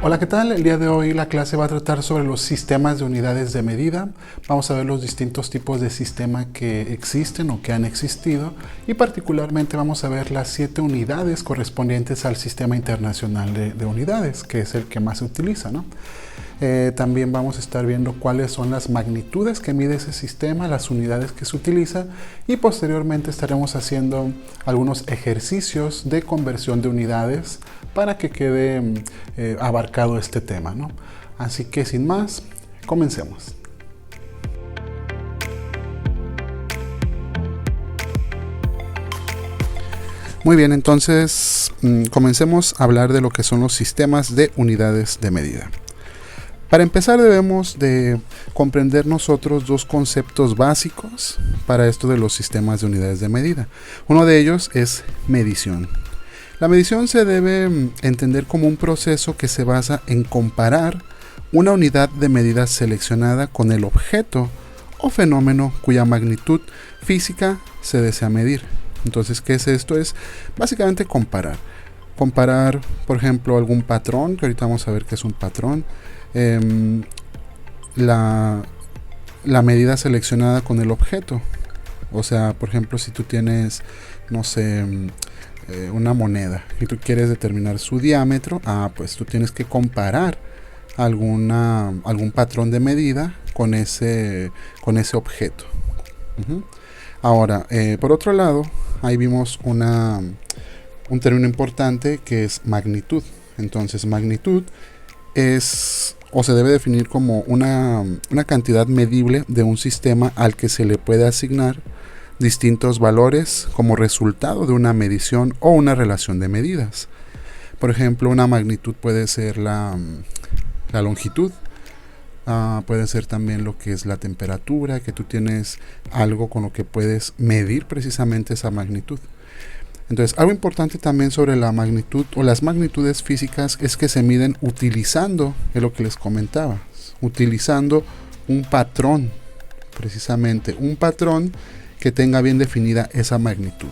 Hola, ¿qué tal? El día de hoy la clase va a tratar sobre los sistemas de unidades de medida. Vamos a ver los distintos tipos de sistema que existen o que han existido y particularmente vamos a ver las 7 unidades correspondientes al sistema internacional de unidades, que es el que más se utiliza, ¿no? También vamos a estar viendo cuáles son las magnitudes que mide ese sistema, las unidades que se utiliza y posteriormente estaremos haciendo algunos ejercicios de conversión de unidades para que quede abarcado este tema, ¿no? Así que sin más, comencemos. Muy bien, entonces comencemos a hablar de lo que son los sistemas de unidades de medida. Para empezar debemos de comprender nosotros dos conceptos básicos para esto de los sistemas de unidades de medida. Uno de ellos es medición. La medición se debe entender como un proceso que se basa en comparar una unidad de medida seleccionada con el objeto o fenómeno cuya magnitud física se desea medir. Entonces, ¿qué es esto? Es básicamente comparar. Comparar, por ejemplo, algún patrón, que ahorita vamos a ver qué es un patrón. La medida seleccionada con el objeto. O sea, por ejemplo, si tú tienes, no sé, una moneda y tú quieres determinar su diámetro, pues tú tienes que comparar algún patrón de medida con ese objeto. Ahora, por otro lado, ahí vimos un término importante que es magnitud. Entonces, magnitud es o se debe definir como una cantidad medible de un sistema al que se le puede asignar distintos valores como resultado de una medición o una relación de medidas. Por ejemplo, una magnitud puede ser la longitud, puede ser también lo que es la temperatura, que tú tienes algo con lo que puedes medir precisamente esa magnitud. Entonces, algo importante también sobre la magnitud o las magnitudes físicas es que se miden utilizando, es lo que les comentaba, utilizando un patrón, precisamente un patrón que tenga bien definida esa magnitud.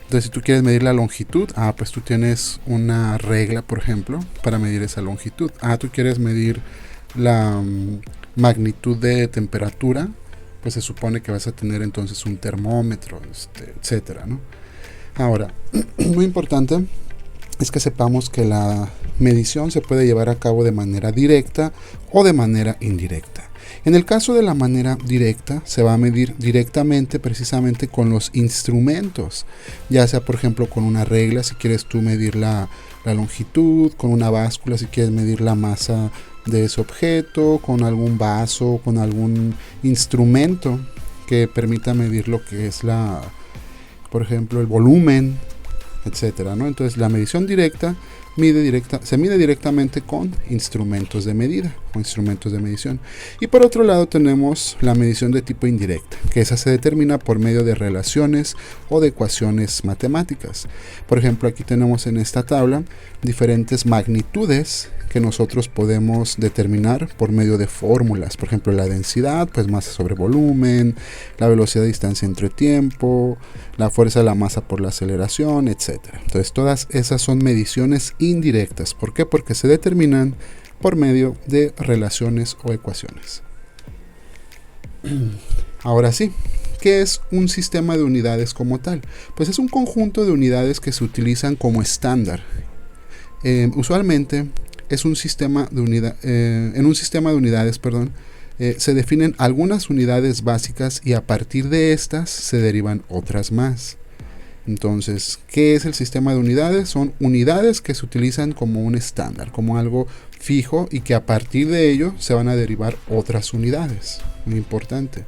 Entonces, si tú quieres medir la longitud, pues tú tienes una regla, por ejemplo, para medir esa longitud. Tú quieres medir la magnitud de temperatura, pues se supone que vas a tener entonces un termómetro, etcétera, ¿no? Ahora, muy importante es que sepamos que la medición se puede llevar a cabo de manera directa o de manera indirecta. En el caso de la manera directa, se va a medir directamente precisamente con los instrumentos, ya sea por ejemplo con una regla, si quieres tú medir la longitud, con una báscula, si quieres medir la masa de ese objeto, con algún vaso, con algún instrumento que permita medir lo que es por ejemplo, el volumen, etcétera, ¿no? Entonces, la medición directa se mide directamente con instrumentos de medida o instrumentos de medición. Y por otro lado tenemos la medición de tipo indirecta, que esa se determina por medio de relaciones o de ecuaciones matemáticas. Por ejemplo, aquí tenemos en esta tabla diferentes magnitudes que nosotros podemos determinar por medio de fórmulas. Por ejemplo, la densidad, pues masa sobre volumen, la velocidad de distancia entre tiempo, la fuerza de la masa por la aceleración, etc. Entonces, todas esas son mediciones indirectas. ¿Por qué? Porque se determinan por medio de relaciones o ecuaciones. Ahora sí, ¿qué es un sistema de unidades como tal? Pues es un conjunto de unidades que se utilizan como estándar. Usualmente es un sistema de en un sistema de unidades, se definen algunas unidades básicas y a partir de estas se derivan otras más. Entonces, ¿qué es el sistema de unidades? Son unidades que se utilizan como un estándar, como algo fijo y que a partir de ello se van a derivar otras unidades. Muy importante.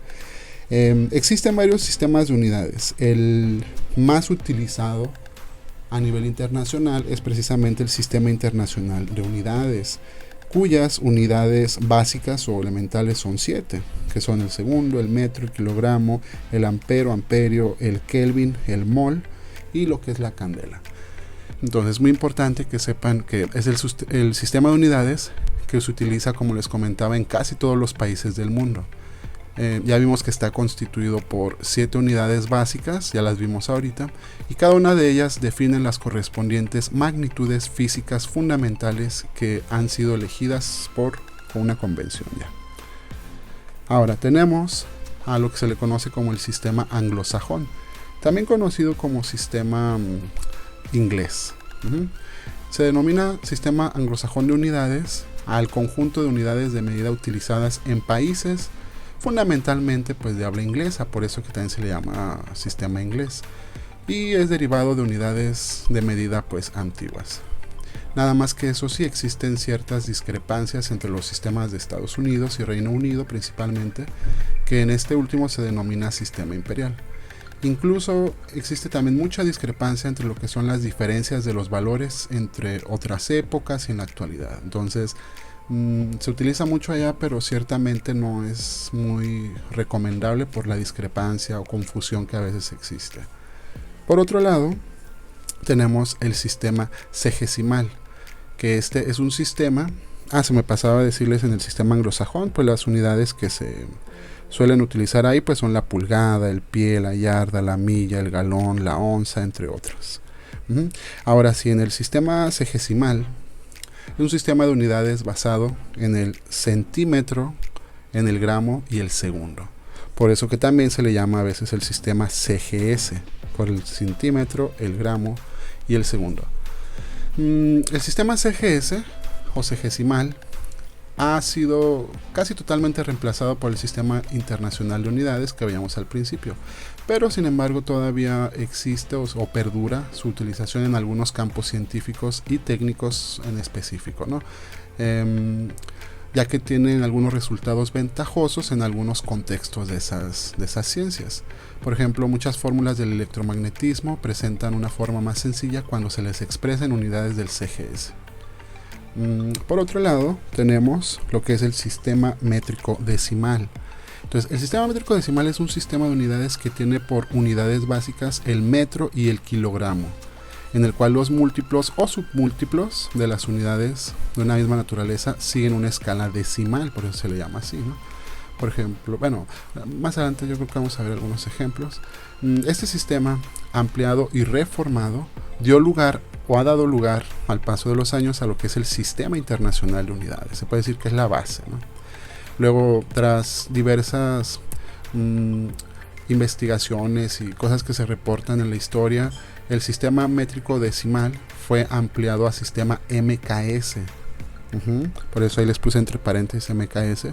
Existen varios sistemas de unidades. El más utilizado a nivel internacional es precisamente el Sistema Internacional de Unidades, cuyas unidades básicas o elementales son 7, que son el segundo, el metro, el kilogramo, el ampero, amperio, el kelvin, el mol y lo que es la candela. Entonces es muy importante que sepan que es el sistema de unidades que se utiliza, como les comentaba, en casi todos los países del mundo. Ya vimos que está constituido por 7 unidades básicas, ya las vimos ahorita, y cada una de ellas define las correspondientes magnitudes físicas fundamentales que han sido elegidas por una convención ya. Ahora tenemos a lo que se le conoce como el sistema anglosajón, también conocido como sistema inglés. Se denomina sistema anglosajón de unidades al conjunto de unidades de medida utilizadas en países fundamentalmente pues de habla inglesa, por eso que también se le llama sistema inglés, y es derivado de unidades de medida pues antiguas. Nada más que eso sí, existen ciertas discrepancias entre los sistemas de Estados Unidos y Reino Unido principalmente, que en este último se denomina sistema imperial. Incluso existe también mucha discrepancia entre lo que son las diferencias de los valores entre otras épocas y en la actualidad. Entonces se utiliza mucho allá, pero ciertamente no es muy recomendable por la discrepancia o confusión que a veces existe. Por otro lado, tenemos el sistema sexagesimal, que este es un sistema, se me pasaba a decirles en el sistema anglosajón, pues las unidades que se suelen utilizar ahí pues son la pulgada, el pie, la yarda, la milla, el galón, la onza, entre otros. Ahora sí, en el sistema sexagesimal es un sistema de unidades basado en el centímetro, en el gramo y el segundo. Por eso que también se le llama a veces el sistema CGS, por el centímetro, el gramo y el segundo. El sistema CGS o sexagesimal ha sido casi totalmente reemplazado por el sistema internacional de unidades que veíamos al principio, pero sin embargo todavía existe o perdura su utilización en algunos campos científicos y técnicos en específico, ¿no? Ya que tienen algunos resultados ventajosos en algunos contextos de esas ciencias. Por ejemplo, muchas fórmulas del electromagnetismo presentan una forma más sencilla cuando se les expresa en unidades del CGS. Por otro lado, tenemos lo que es el sistema métrico decimal. Entonces, el sistema métrico decimal es un sistema de unidades que tiene por unidades básicas el metro y el kilogramo, en el cual los múltiplos o submúltiplos de las unidades de una misma naturaleza siguen una escala decimal, por eso se le llama así, ¿no? Por ejemplo, bueno, más adelante yo creo que vamos a ver algunos ejemplos. Este sistema ampliado y reformado dio lugar o ha dado lugar al paso de los años a lo que es el Sistema Internacional de Unidades. Se puede decir que es la base, ¿no? Luego, tras diversas investigaciones y cosas que se reportan en la historia, el sistema métrico decimal fue ampliado a sistema MKS. Por eso ahí les puse entre paréntesis MKS,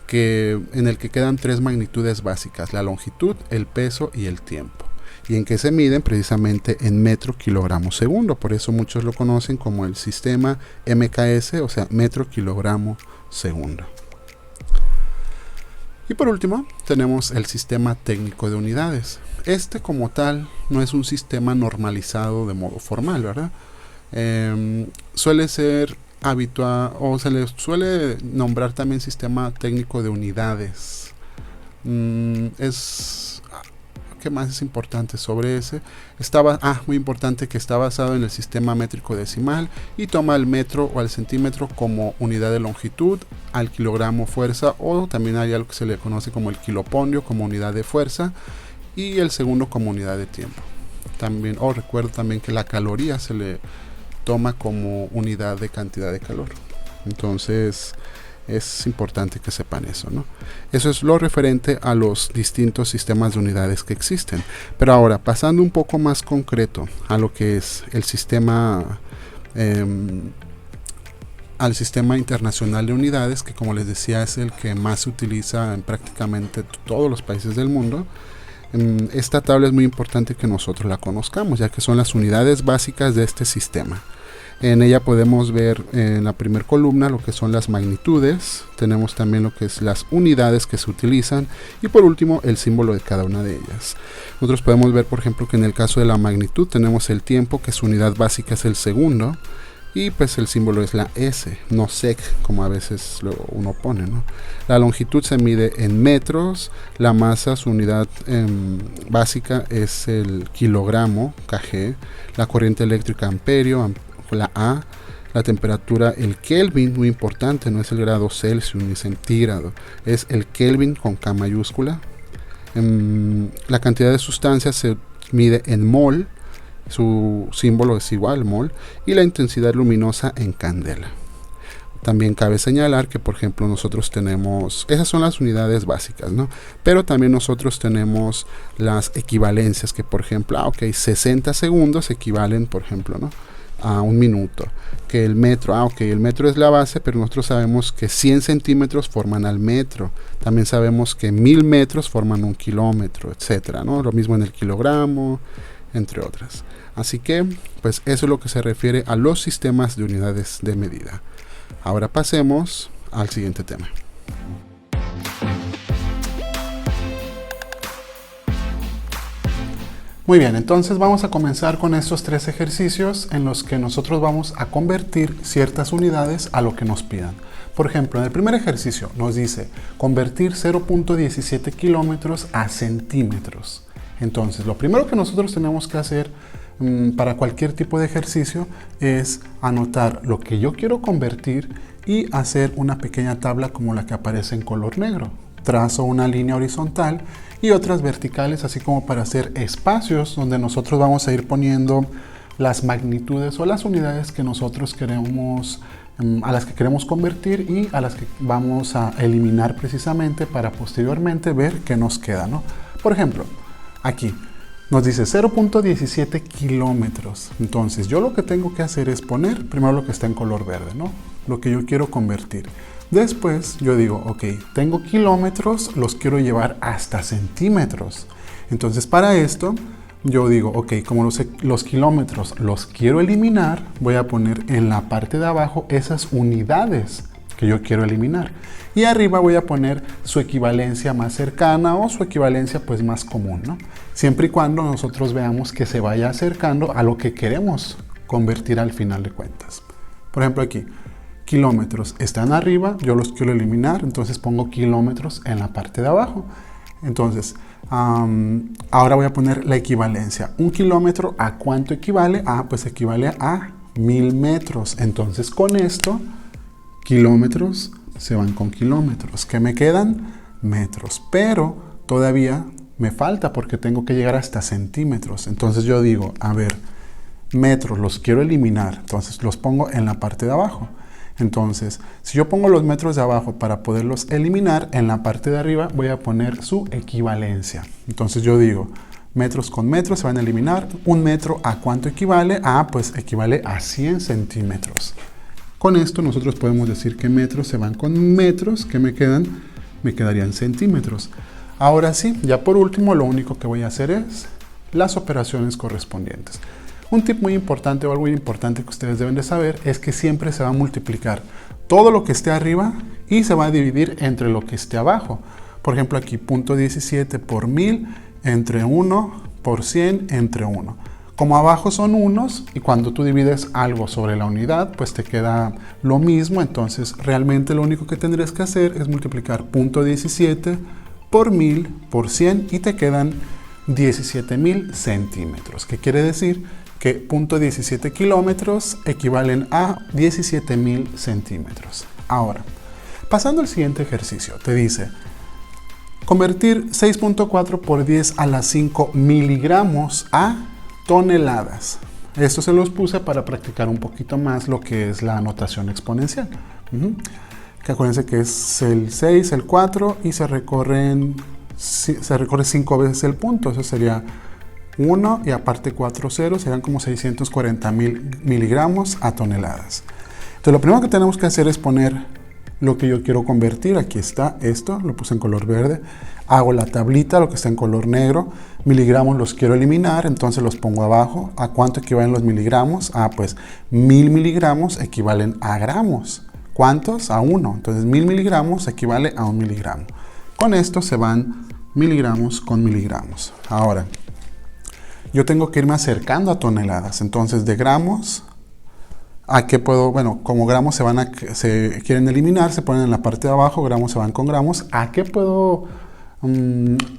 en el que quedan 3 magnitudes básicas: la longitud, el peso y el tiempo. Y en que se miden precisamente en metro, kilogramo, segundo. Por eso muchos lo conocen como el sistema MKS, o sea, metro, kilogramo, segundo. Y por último, tenemos el sistema técnico de unidades. Este como tal no es un sistema normalizado de modo formal, ¿verdad? Suele ser habitual, o se le suele nombrar también sistema técnico de unidades. ¿Qué más es importante sobre ese? Muy importante que está basado en el sistema métrico decimal y toma al metro o al centímetro como unidad de longitud, al kilogramo fuerza, o también hay algo que se le conoce como el kilopondio como unidad de fuerza, y el segundo como unidad de tiempo. También, recuerdo también que la caloría se le toma como unidad de cantidad de calor. Entonces es importante que sepan eso, ¿no? Eso es lo referente a los distintos sistemas de unidades que existen. Pero ahora, pasando un poco más concreto a lo que es el sistema, al sistema internacional de unidades, que como les decía es el que más se utiliza en prácticamente todos los países del mundo. Esta tabla es muy importante que nosotros la conozcamos, ya que son las unidades básicas de este sistema. En ella podemos ver en la primera columna lo que son las magnitudes, tenemos también lo que es las unidades que se utilizan y por último el símbolo de cada una de ellas. Nosotros podemos ver, por ejemplo, que en el caso de la magnitud tenemos el tiempo, que su unidad básica es el segundo, y pues el símbolo es la S, no sec, como a veces uno pone, ¿no? La longitud se mide en metros, la masa, su unidad básica es el kilogramo, kg, la corriente eléctrica amperio, la A, la temperatura, el Kelvin, muy importante, no es el grado Celsius ni centígrado, es el Kelvin con K mayúscula. La cantidad de sustancia se mide en mol, su símbolo es igual, mol, y la intensidad luminosa en candela. También cabe señalar que, por ejemplo, nosotros tenemos, esas son las unidades básicas, ¿no? Pero también nosotros tenemos las equivalencias, que por ejemplo, 60 segundos equivalen, por ejemplo, ¿no?, a un minuto. Que el metro, el metro es la base, pero nosotros sabemos que 100 centímetros forman al metro. También sabemos que 1000 metros forman un kilómetro, etcétera, ¿no? Lo mismo en el kilogramo, entre otras. Así que, pues eso es lo que se refiere a los sistemas de unidades de medida. Ahora pasemos al siguiente tema. Muy bien, entonces vamos a comenzar con estos 3 ejercicios en los que nosotros vamos a convertir ciertas unidades a lo que nos pidan. Por ejemplo, en el primer ejercicio nos dice convertir 0.17 kilómetros a centímetros. Entonces, lo primero que nosotros tenemos que hacer para cualquier tipo de ejercicio es anotar lo que yo quiero convertir y hacer una pequeña tabla como la que aparece en color negro. Trazo una línea horizontal y otras verticales, así como para hacer espacios donde nosotros vamos a ir poniendo las magnitudes o las unidades que nosotros queremos, a las que queremos convertir y a las que vamos a eliminar precisamente para posteriormente ver qué nos queda, ¿no? Por ejemplo, aquí nos dice 0.17 kilómetros. Entonces yo lo que tengo que hacer es poner primero lo que está en color verde, ¿no?, lo que yo quiero convertir. Después yo digo, ok, tengo kilómetros, los quiero llevar hasta centímetros. Entonces para esto yo digo, ok, como los kilómetros los quiero eliminar, voy a poner en la parte de abajo esas unidades que yo quiero eliminar. Y arriba voy a poner su equivalencia más cercana o su equivalencia pues más común, ¿no? Siempre y cuando nosotros veamos que se vaya acercando a lo que queremos convertir al final de cuentas. Por ejemplo aquí, kilómetros están arriba, yo los quiero eliminar, entonces pongo kilómetros en la parte de abajo. Entonces, ahora voy a poner la equivalencia. ¿Un kilómetro a cuánto equivale? Pues equivale a 1000 metros. Entonces con esto, kilómetros se van con kilómetros. ¿Qué me quedan? Metros. Pero todavía me falta porque tengo que llegar hasta centímetros. Entonces yo digo, a ver, metros los quiero eliminar. Entonces los pongo en la parte de abajo. Entonces, si yo pongo los metros de abajo para poderlos eliminar, en la parte de arriba voy a poner su equivalencia. Entonces yo digo, metros con metros se van a eliminar. ¿Un metro a cuánto equivale? Pues equivale a 100 centímetros. Con esto nosotros podemos decir que metros se van con metros. ¿Qué me quedan? Me quedarían centímetros. Ahora sí, ya por último, lo único que voy a hacer es las operaciones correspondientes. Un tip muy importante o algo muy importante que ustedes deben de saber es que siempre se va a multiplicar todo lo que esté arriba y se va a dividir entre lo que esté abajo. Por ejemplo aquí, 0.17 por 1000 entre 1 por 100 entre 1. Como abajo son unos y cuando tú divides algo sobre la unidad, pues te queda lo mismo. Entonces realmente lo único que tendrías que hacer es multiplicar 0.17 por 1000 por 100 y te quedan 17.000 centímetros. ¿Qué quiere decir? Que 0.17 kilómetros equivalen a 17.000 centímetros. Ahora, pasando al siguiente ejercicio, te dice convertir 6.4 por 10 a la 5 miligramos a toneladas. Esto se los puse para practicar un poquito más lo que es la notación exponencial. Que acuérdense que es el 6, el 4 y se recorre 5 veces el punto. Eso sería 1 y aparte 4 ceros, serán como 640.000 miligramos a toneladas. Entonces lo primero que tenemos que hacer es poner lo que yo quiero convertir. Aquí está esto, lo puse en color verde. Hago la tablita, lo que está en color negro. Miligramos los quiero eliminar, entonces los pongo abajo. ¿A cuánto equivalen los miligramos? Pues 1000 miligramos equivalen a gramos. ¿Cuántos? A 1. Entonces 1000 miligramos equivale a 1 miligramo. Con esto se van miligramos con miligramos. Ahora, yo tengo que irme acercando a toneladas. Entonces de gramos, ¿a qué puedo? Bueno, como gramos se quieren eliminar, se ponen en la parte de abajo, gramos se van con gramos. ¿A qué puedo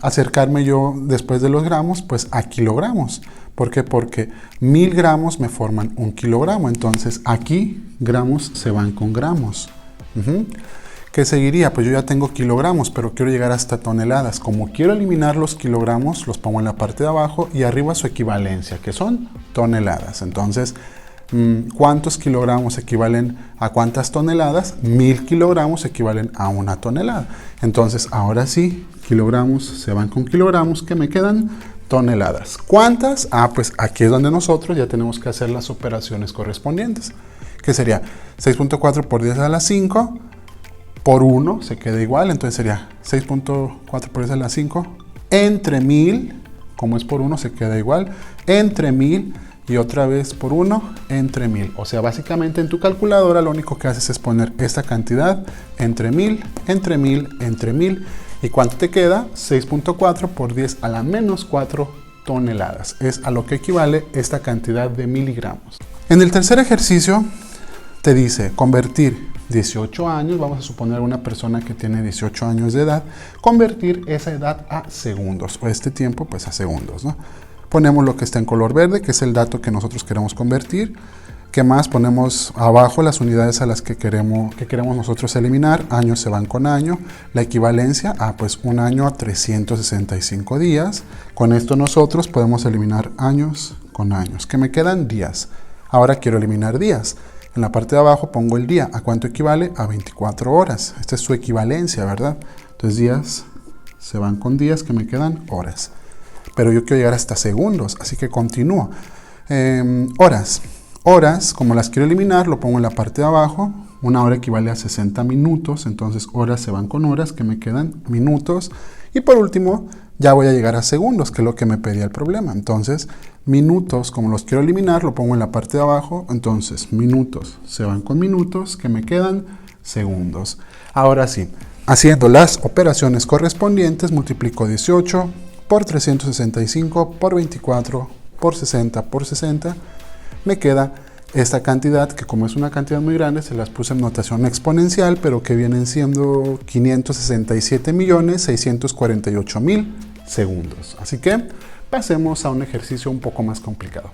acercarme yo después de los gramos, pues a kilogramos. ¿Por qué? Porque 1000 gramos me forman 1 kilogramo. Entonces aquí gramos se van con gramos. ¿Qué seguiría? Pues yo ya tengo kilogramos, pero quiero llegar hasta toneladas. Como quiero eliminar los kilogramos, los pongo en la parte de abajo y arriba su equivalencia, que son toneladas. Entonces, ¿cuántos kilogramos equivalen a cuántas toneladas? 1000 kilogramos equivalen a 1 tonelada. Entonces, ahora sí, kilogramos se van con kilogramos, que me quedan toneladas. ¿Cuántas? Pues aquí es donde nosotros ya tenemos que hacer las operaciones correspondientes. Que sería 6.4 por 10 a la 5 por 1, se queda igual. Entonces sería 6.4 por 10 a la 5 entre 1000, como es por 1 se queda igual, entre 1000 y otra vez por 1 entre 1000. O sea, básicamente en tu calculadora lo único que haces es poner esta cantidad entre 1000, entre 1000, entre 1000. ¿Y cuánto te queda? 6.4 por 10 a la menos 4 toneladas. Es a lo que equivale esta cantidad de miligramos. En el tercer ejercicio te dice convertir 18 años, vamos a suponer una persona que tiene 18 años de edad, convertir esa edad a segundos, o este tiempo pues a segundos, ¿no? Ponemos lo que está en color verde, que es el dato que nosotros queremos convertir. ¿Qué más? Ponemos abajo las unidades a las que queremos nosotros eliminar. Años se van con año. La equivalencia, pues un año a 365 días. Con esto nosotros podemos eliminar años con años. ¿Qué me quedan? Días. Ahora quiero eliminar días. En la parte de abajo pongo el día. ¿A cuánto equivale? A 24 horas. Esta es su equivalencia, ¿verdad? Entonces días se van con días, que me quedan horas. Pero yo quiero llegar hasta segundos, así que continúo. Horas. Horas, como las quiero eliminar, lo pongo en la parte de abajo. Una hora equivale a 60 minutos, entonces horas se van con horas, que me quedan minutos. Y por último, ya voy a llegar a segundos, que es lo que me pedía el problema. Entonces, minutos, como los quiero eliminar, lo pongo en la parte de abajo. Entonces, minutos se van con minutos, que me quedan segundos. Ahora sí, haciendo las operaciones correspondientes, multiplico 18 por 365 por 24 por 60 por 60. Me queda esta cantidad, que como es una cantidad muy grande, se las puse en notación exponencial, pero que vienen siendo 567.648.000 segundos. Así que pasemos a un ejercicio un poco más complicado.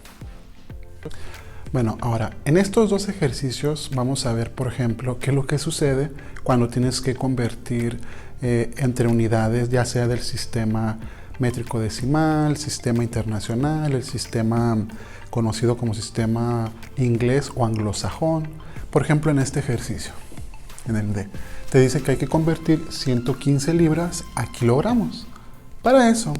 Bueno, ahora, en estos dos ejercicios vamos a ver, por ejemplo, qué es lo que sucede cuando tienes que convertir entre unidades, ya sea del sistema métrico decimal, sistema internacional, el sistema conocido como sistema inglés o anglosajón. Por ejemplo, en este ejercicio, en el D, te dice que hay que convertir 115 libras a kilogramos. Para eso,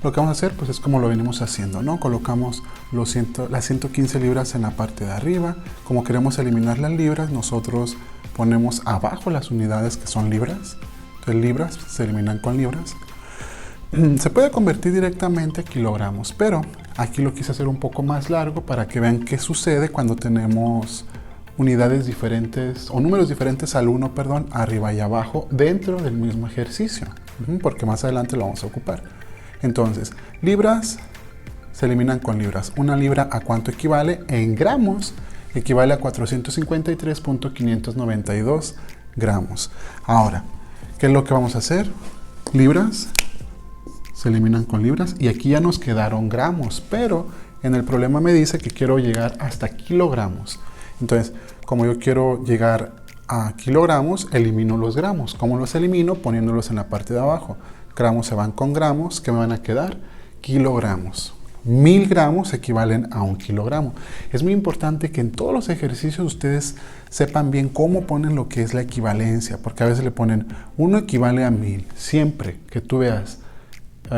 lo que vamos a hacer pues es como lo venimos haciendo, ¿no? Colocamos las 115 libras en la parte de arriba. Como queremos eliminar las libras, nosotros ponemos abajo las unidades que son libras. Entonces libras se eliminan con libras. Se puede convertir directamente a kilogramos, pero aquí lo quise hacer un poco más largo para que vean qué sucede cuando tenemos unidades diferentes o números diferentes al 1, arriba y abajo dentro del mismo ejercicio, porque más adelante lo vamos a ocupar. Entonces, libras se eliminan con libras. Una libra, ¿a cuánto equivale? En gramos equivale a 453.592 gramos. Ahora, ¿qué es lo que vamos a hacer? Libras se eliminan con libras y aquí ya nos quedaron gramos, pero en el problema me dice que quiero llegar hasta kilogramos. Entonces, como yo quiero llegar a kilogramos, elimino los gramos. ¿Cómo los elimino? Poniéndolos en la parte de abajo. Gramos se van con gramos, ¿qué me van a quedar? Kilogramos. 1000 gramos equivalen a 1 kilogramo. Es muy importante que en todos los ejercicios ustedes sepan bien cómo ponen lo que es la equivalencia, porque a veces le ponen 1 equivale a 1000. Siempre que tú veas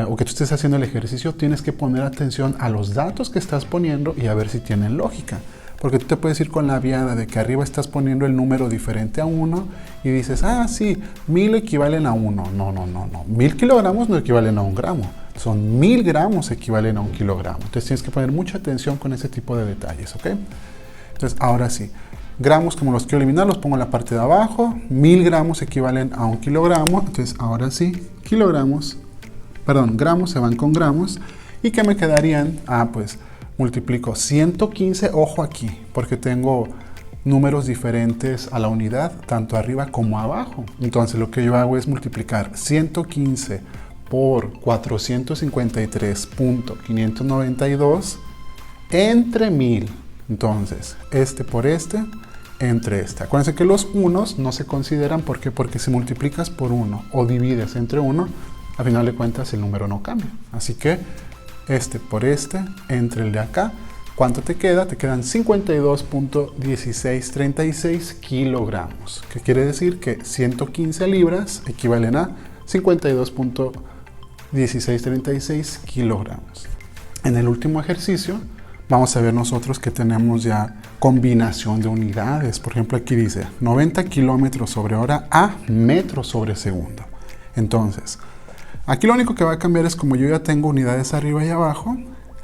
o que tú estés haciendo el ejercicio, tienes que poner atención a los datos que estás poniendo y a ver si tienen lógica. Porque tú te puedes ir con la viada de que arriba estás poniendo el número diferente a 1 y dices, sí, 1000 equivalen a 1. No. 1000 kilogramos no equivalen a 1 gramo. Son 1000 gramos equivalen a 1 kilogramo. Entonces tienes que poner mucha atención con ese tipo de detalles, ¿ok? Entonces, ahora sí. Gramos, como los quiero eliminar, los pongo en la parte de abajo. 1000 gramos equivalen a 1 kilogramo. Entonces, ahora sí, gramos se van con gramos. ¿Y qué me quedarían? Pues multiplico 115, ojo aquí, porque tengo números diferentes a la unidad, tanto arriba como abajo. Entonces lo que yo hago es multiplicar 115 por 453.592 entre 1000. Entonces, este por este entre este. Acuérdense que los unos no se consideran. ¿Por qué? Porque si multiplicas por 1 o divides entre 1, a final de cuentas el número no cambia. Así que este por este entre el de acá. ¿Cuánto te queda? Te quedan 52.1636 kilogramos. ¿Qué quiere decir? Que 115 libras equivalen a 52.1636 kilogramos. En el último ejercicio vamos a ver nosotros que tenemos ya combinación de unidades. Por ejemplo, aquí dice 90 kilómetros sobre hora a metros sobre segundo. Entonces, aquí lo único que va a cambiar es, como yo ya tengo unidades arriba y abajo,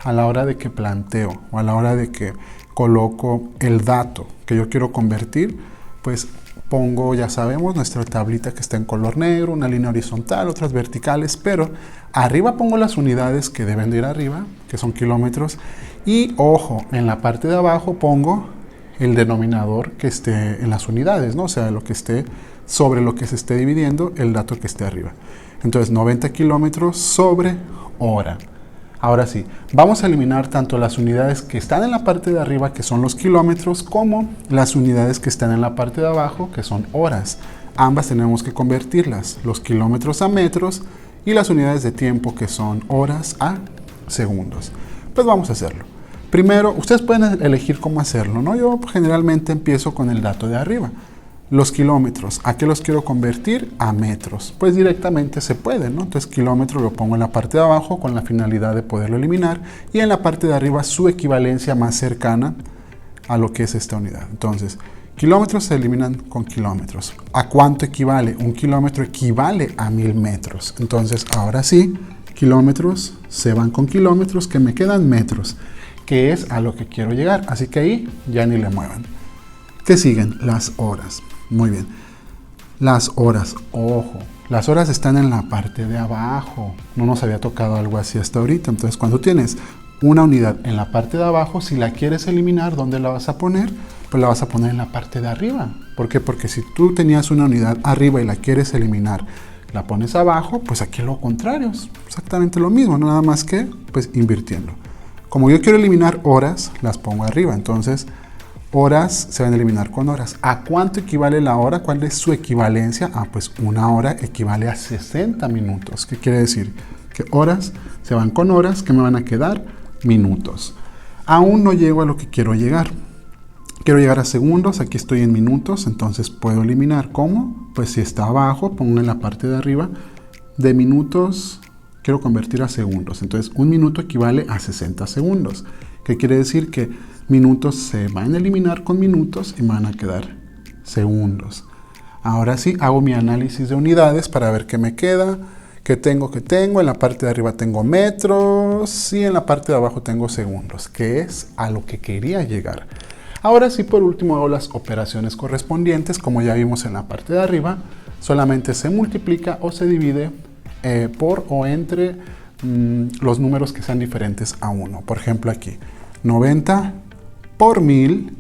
a la hora de que planteo o a la hora de que coloco el dato que yo quiero convertir, pues pongo, ya sabemos, nuestra tablita que está en color negro, una línea horizontal, otras verticales, pero arriba pongo las unidades que deben de ir arriba, que son kilómetros, y ojo, en la parte de abajo pongo el denominador que esté en las unidades, ¿no? O sea, lo que esté sobre lo que se esté dividiendo, el dato que esté arriba. Entonces, 90 kilómetros sobre hora. Ahora sí, vamos a eliminar tanto las unidades que están en la parte de arriba, que son los kilómetros, como las unidades que están en la parte de abajo, que son horas. Ambas tenemos que convertirlas, los kilómetros a metros y las unidades de tiempo, que son horas, a segundos. Pues vamos a hacerlo. Primero, ustedes pueden elegir cómo hacerlo, ¿no? Yo generalmente empiezo con el dato de arriba. Los kilómetros, ¿a qué los quiero convertir? A metros. Pues directamente se puede, ¿no? Entonces kilómetro lo pongo en la parte de abajo con la finalidad de poderlo eliminar, y en la parte de arriba su equivalencia más cercana a lo que es esta unidad. Entonces, kilómetros se eliminan con kilómetros. ¿A cuánto equivale? Un kilómetro equivale a 1000 metros. Entonces, ahora sí, kilómetros se van con kilómetros, que me quedan metros, que es a lo que quiero llegar. Así que ahí ya ni le muevan. ¿Qué siguen? Las horas. Muy bien. Las horas, ojo, las horas están en la parte de abajo. No nos había tocado algo así hasta ahorita. Entonces, cuando tienes una unidad en la parte de abajo, si la quieres eliminar, ¿dónde la vas a poner? Pues la vas a poner en la parte de arriba. ¿Por qué? Porque si tú tenías una unidad arriba y la quieres eliminar, la pones abajo, pues aquí lo contrario, es exactamente lo mismo, nada más que pues invirtiendo. Como yo quiero eliminar horas, las pongo arriba. Entonces, horas se van a eliminar con horas. ¿A cuánto equivale la hora? ¿Cuál es su equivalencia? Pues una hora equivale a 60 minutos. ¿Qué quiere decir? Que horas se van con horas, que me van a quedar minutos. Aún no llego a lo que quiero llegar. Quiero llegar a segundos, aquí estoy en minutos, entonces puedo eliminar. ¿Cómo? Pues si está abajo, pongo en la parte de arriba, de minutos, quiero convertir a segundos. Entonces, un minuto equivale a 60 segundos. ¿Qué quiere decir? Que minutos se van a eliminar con minutos y me van a quedar segundos. Ahora sí, hago mi análisis de unidades para ver qué me queda, qué tengo. En la parte de arriba tengo metros y en la parte de abajo tengo segundos, que es a lo que quería llegar. Ahora sí, por último, hago las operaciones correspondientes. Como ya vimos en la parte de arriba, solamente se multiplica o se divide por o entre los números que sean diferentes a 1. Por ejemplo, aquí, 90 por 1000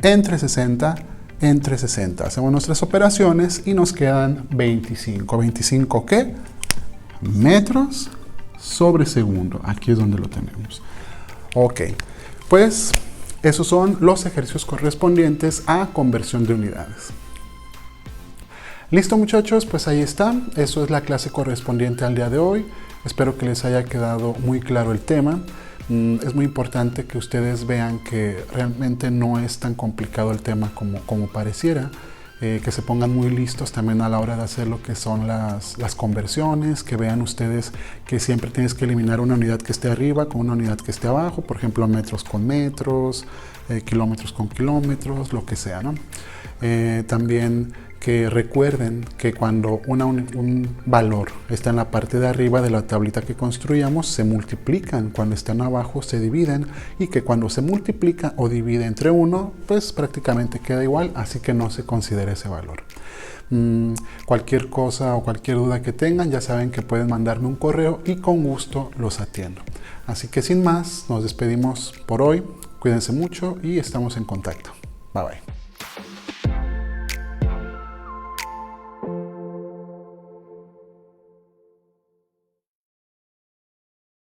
entre 60 entre 60. Hacemos nuestras operaciones y nos quedan 25. ¿25 qué? Metros sobre segundo. Aquí es donde lo tenemos. Ok, pues esos son los ejercicios correspondientes a conversión de unidades. Listo, muchachos, pues ahí está. Eso es la clase correspondiente al día de hoy. Espero que les haya quedado muy claro el tema. Es muy importante que ustedes vean que realmente no es tan complicado el tema como pareciera. Que se pongan muy listos también a la hora de hacer lo que son las conversiones, que vean ustedes que siempre tienes que eliminar una unidad que esté arriba con una unidad que esté abajo, por ejemplo, metros con metros, kilómetros con kilómetros, lo que sea, ¿no? También que recuerden que cuando un valor está en la parte de arriba de la tablita que construyamos, se multiplican, cuando están abajo se dividen, y que cuando se multiplica o divide entre 1, pues prácticamente queda igual, así que no se considera ese valor. Cualquier cosa o cualquier duda que tengan, ya saben que pueden mandarme un correo y con gusto los atiendo. Así que sin más, nos despedimos por hoy, cuídense mucho y estamos en contacto. Bye bye.